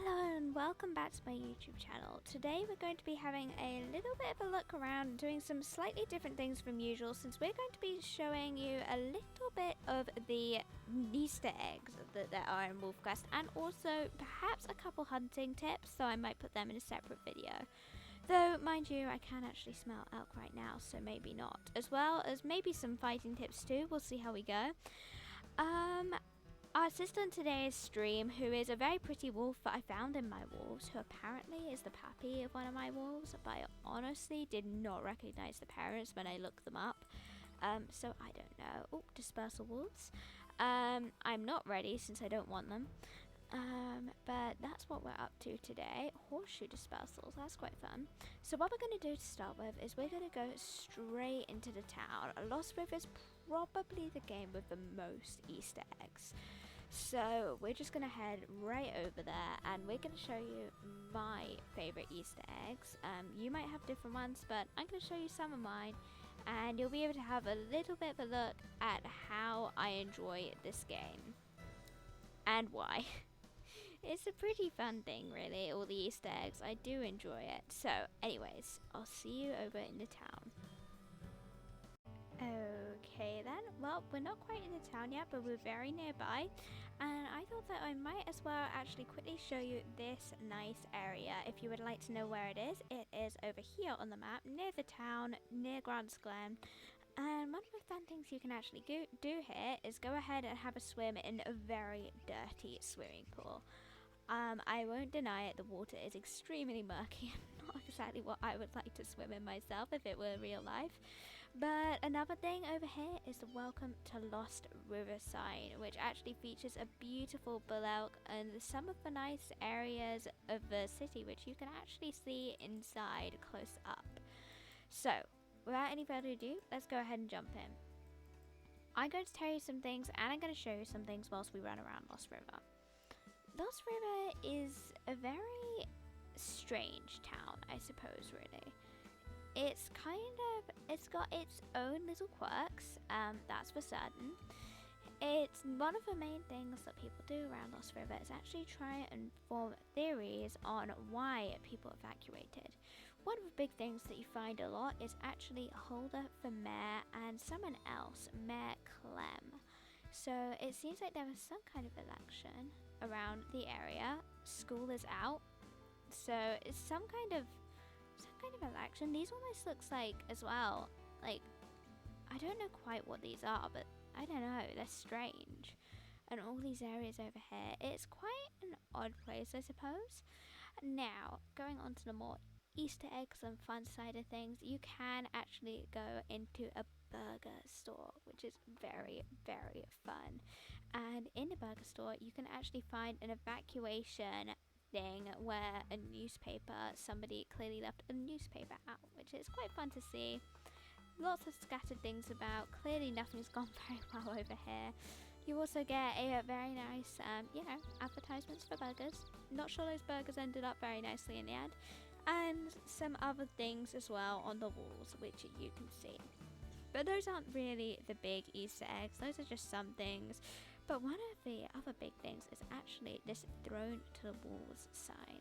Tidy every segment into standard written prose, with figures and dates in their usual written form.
Hello and welcome back to my YouTube channel. Today we're going to be having a little bit of a look around, doing some slightly different things from usual, since we're going to be showing you a little bit of the Easter eggs that there are in WolfQuest, and also perhaps a couple hunting tips, so I might put them in a separate video. Though, mind you, I can actually smell elk right now, so maybe not. As well as maybe some fighting tips too, we'll see how we go. Our assistant today's stream, who is a very pretty wolf that I found in my wolves, who apparently is the puppy of one of my wolves, but I honestly did not recognize the parents when I looked them up. So I don't know. Oh, dispersal wolves. I'm not ready since I don't want them. But that's what we're up to today. Horseshoe dispersals, that's quite fun. So what we're going to do to start with is we're going to go straight into the town. Lost River is probably the game with the most Easter eggs. So we're just going to head right over there and we're going to show you my favorite Easter eggs. You might have different ones, but I'm going to show you some of mine, and you'll be able to have a little bit of a look at how I enjoy this game and why. It's a pretty fun thing, really, all the Easter eggs. I do enjoy it. So, anyways, I'll see you over in the town. Okay then, well, we're not quite in the town yet, but we're very nearby, and I thought that I might as well actually quickly show you this nice area. If you would like to know where it is over here on the map, near the town, near Grant's Glen. And one of the fun things you can actually do here is go ahead and have a swim in a very dirty swimming pool. I won't deny it, the water is extremely murky and not exactly what I would like to swim in myself if it were real life. But another thing over here is the Welcome to Lost River sign, which actually features a beautiful bull elk and some of the nice areas of the city which you can actually see inside close up. So, without any further ado, let's go ahead and jump in. I'm going to tell you some things, and I'm going to show you some things whilst we run around Lost River. Lost River is a very strange town, I suppose, really. It's got its own little quirks, that's for certain. It's one of the main things that people do around Lost River is actually try and form theories on why people evacuated. One of the big things that you find a lot is actually Holder for Mayor and someone else, Mayor Clem. So it seems like there was some kind of election around the area. School is out, so it's some kind of election. These almost looks like, as well, like, I don't know quite what these are, but I don't know, they're strange. And all these areas over here, it's quite an odd place, I suppose. Now, going on to the more Easter eggs and fun side of things, you can actually go into a burger store, which is very, very fun. And in the burger store, you can actually find an evacuation thing where a newspaper, somebody clearly left a newspaper out, which is quite fun to see. Lots of scattered things about. Clearly nothing's gone very well over here. You also get a very nice, advertisements for burgers. Not sure those burgers ended up very nicely in the end. And some other things as well on the walls, which you can see. But those aren't really the big Easter eggs. Those are just some things. But one of the other big things is actually this Thrown to the Walls sign.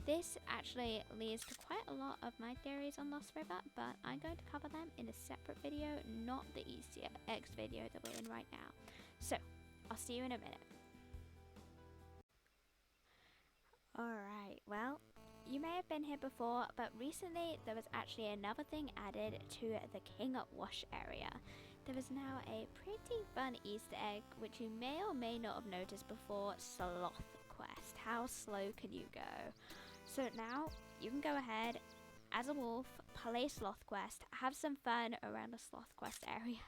This actually leads to quite a lot of my theories on Lost River, but I'm going to cover them in a separate video, not the Easter eggs video that we're in right now. So, I'll see you in a minute. Alright, well, you may have been here before, but recently there was actually another thing added to the King Wash area. There is now a pretty fun Easter egg, which you may or may not have noticed before, Sloth Quest. How slow can you go? So now you can go ahead as a wolf, play Sloth Quest, have some fun around the Sloth Quest area.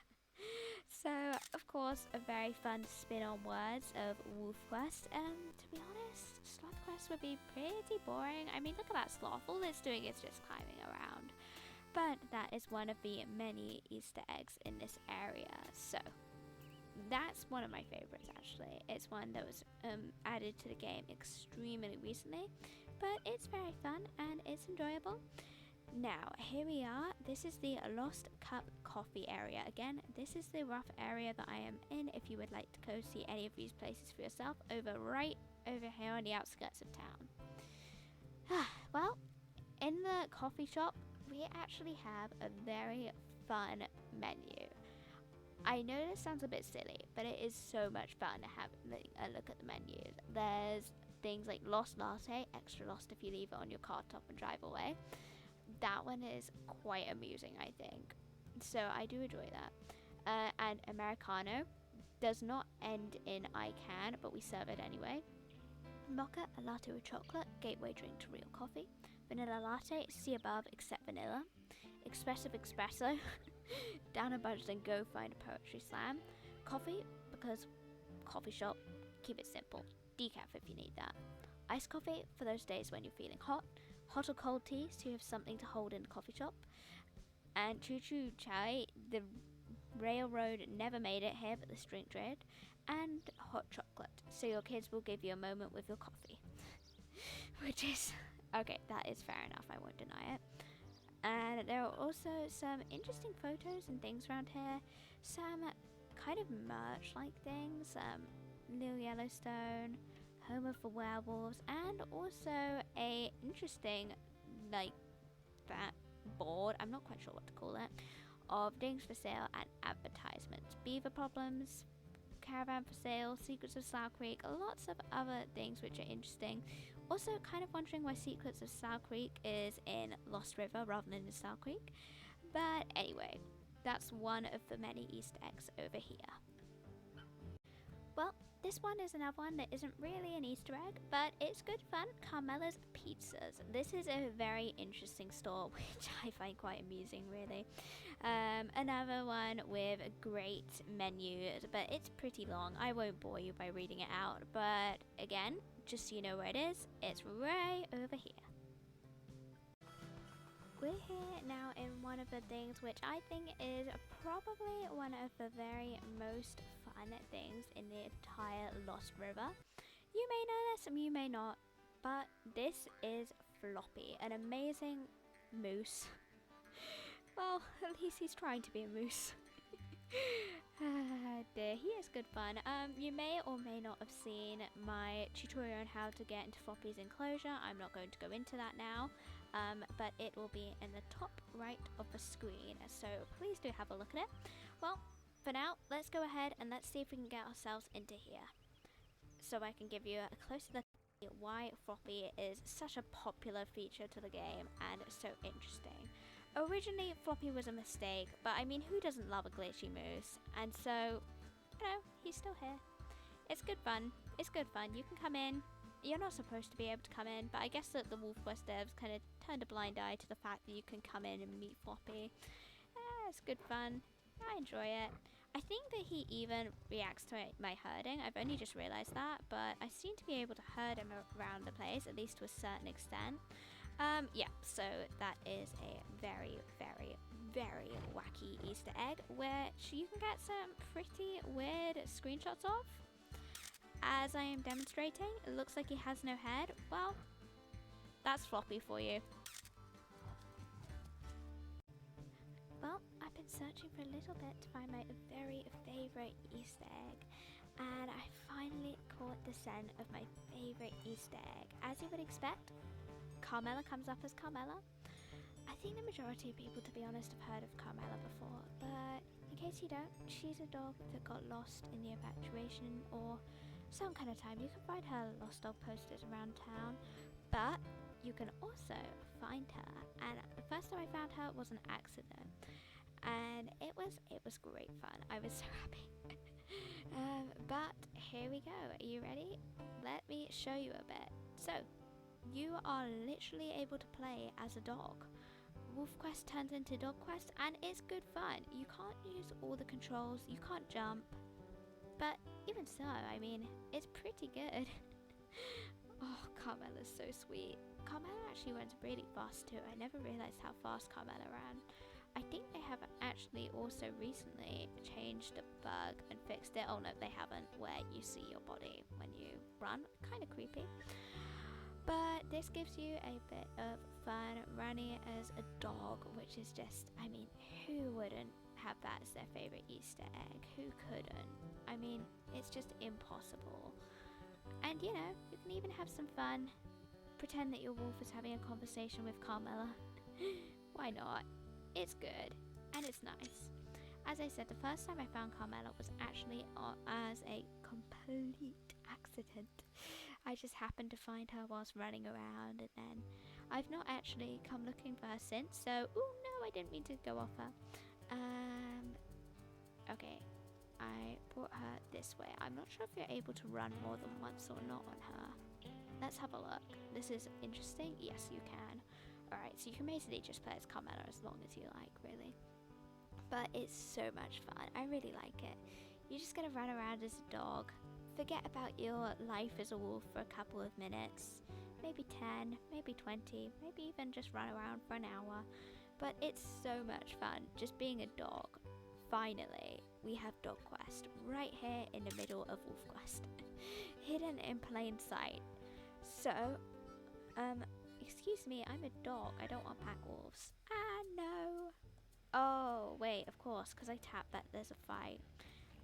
So, of course, a very fun spin on words of WolfQuest. To be honest, Sloth Quest would be pretty boring. I mean, look at that sloth. All it's doing is just climbing around. But that is one of the many Easter eggs in this area. So, that's one of my favorites, actually. It's one that was added to the game extremely recently, but it's very fun and it's enjoyable. Now, here we are. This is the Lost Cup Coffee area. Again, this is the rough area that I am in. If you would like to go see any of these places for yourself, over right over here on the outskirts of town. Well, in the coffee shop, we actually have a very fun menu. I know this sounds a bit silly, but it is so much fun having a look at the menu. There's things like Lost Latte, extra lost if you leave it on your car top and drive away. That one is quite amusing, I think. So I do enjoy that. And Americano does not end in I can, but we serve it anyway. Mocha, a latte with chocolate, gateway drink to real coffee. Vanilla latte, see above except vanilla. Expressive espresso, down a budget and go find a poetry slam. Coffee, because coffee shop, keep it simple. Decaf if you need that. Iced coffee for those days when you're feeling hot. Hot or cold tea so you have something to hold in the coffee shop. And choo choo chai, the railroad never made it here but this drink did. And hot chocolate so your kids will give you a moment with your coffee. Which is, okay, that is fair enough, I won't deny it. And there are also some interesting photos and things around here. Some kind of merch-like things. Little Yellowstone, Home of the Werewolves, and also a interesting, like, that board, I'm not quite sure what to call it, of things for sale and advertisements. Beaver problems, caravan for sale, secrets of Slough Creek, lots of other things which are interesting. Also kind of wondering why Secrets of Slough Creek is in Lost River rather than in Slough Creek. But anyway, that's one of the many Easter eggs over here. Well, this one is another one that isn't really an Easter egg, but it's good fun. Carmela's Pizzas. This is a very interesting store, which I find quite amusing, really. Another one with great menus, but it's pretty long. I won't bore you by reading it out, but again, just so you know where it is, it's right over here. We're here now in one of the things which I think is probably one of the very most fun things in the entire Lost River. You may know this, and you may not, but this is Floppy, an amazing moose. Well, at least he's trying to be a moose. Dear, he is good fun. You may or may not have seen my tutorial on how to get into Floppy's enclosure. I'm not going to go into that now. But it will be in the top right of the screen, so please do have a look at it. Well, for now, let's go ahead and let's see if we can get ourselves into here, so I can give you a closer look at why Floppy is such a popular feature to the game and so interesting. Originally, Floppy was a mistake, but I mean, who doesn't love a glitchy moose? And so, you know, he's still here. It's good fun. It's good fun. You can come in. You're not supposed to be able to come in, but I guess that the WolfQuest devs kind of turned a blind eye to the fact that you can come in and meet Floppy. It's good fun. I enjoy it. I think that he even reacts to my herding. I've only just realised that, but I seem to be able to herd him around the place, at least to a certain extent. Yeah, so that is a very, very, very wacky Easter egg, which you can get some pretty weird screenshots of. As I am demonstrating, it looks like he has no head. Well, that's Floppy for you. Well, I've been searching for a little bit to find my very favourite Easter egg, and I finally caught the scent of my favourite Easter egg. As you would expect, Carmela comes up as Carmela. I think the majority of people, to be honest, have heard of Carmela before, but in case you don't, she's a dog that got lost in the evacuation or some kind of time. You can find her lost dog posters around town, but you can also find her, and the first time I found her was an accident, and it was great fun. I was so happy. But here we go. Are you ready? Let me show you a bit. So you are literally able to play as a dog. WolfQuest turns into DogQuest, and it's good fun. You can't use all the controls, you can't jump, but even so, I mean, it's pretty good. Oh, Carmela's so sweet. Carmela actually runs really fast too. I never realised how fast Carmela ran. I think they have actually also recently changed the bug and fixed it. Oh no, they haven't, where you see your body when you run. Kind of creepy. But this gives you a bit of fun running as a dog, which is just, I mean, who wouldn't have that as their favourite Easter egg? Who couldn't? I mean, it's just impossible. And you know, you can even have some fun. Pretend that your wolf is having a conversation with Carmela. Why not? It's good, and it's nice. As I said, the first time I found Carmela was actually as a complete accident. I just happened to find her whilst running around, and then I've not actually come looking for her since, so, oh no, I didn't mean to go off her. Okay, I brought her this way. I'm not sure if you're able to run more than once or not on her. Let's have a look. This is interesting. Yes, you can. Alright, so you can basically just play as Carmela as long as you like, really. But it's so much fun. I really like it. You're just gonna run around as a dog. Forget about your life as a wolf for a couple of minutes. Maybe 10, maybe 20, maybe even just run around for an hour. But it's so much fun just being a dog. Finally, we have WolfQuest right here in the middle of WolfQuest. Hidden in plain sight. So, excuse me, I'm a dog. I don't want pack wolves. Ah, no. Oh, wait, of course, because I tapped that there's a fight.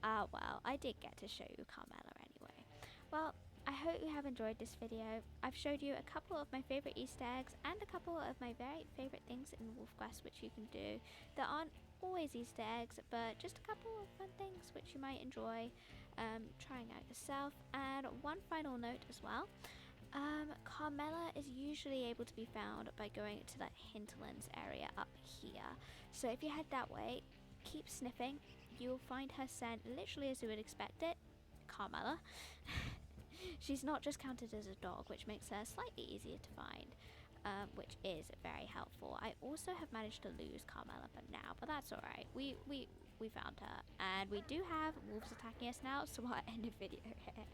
Ah, well, I did get to show you Carmela anyway. Well, I hope you have enjoyed this video. I've showed you a couple of my favourite Easter eggs and a couple of my very favourite things in WolfQuest which you can do. There aren't always Easter eggs, but just a couple of fun things which you might enjoy trying out yourself. And one final note as well. Carmela is usually able to be found by going to that hinterlands area up here. So if you head that way, keep sniffing. You'll find her scent literally as you would expect it. Carmela. She's not just counted as a dog, which makes her slightly easier to find, which is very helpful. I also have managed to lose Carmela but that's alright. We found her, and we do have wolves attacking us now, so I'll end the video here.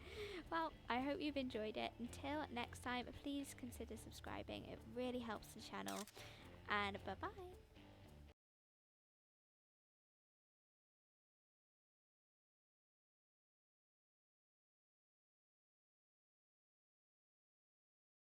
Well, I hope you've enjoyed it. Until next time, please consider subscribing. It really helps the channel, and bye bye.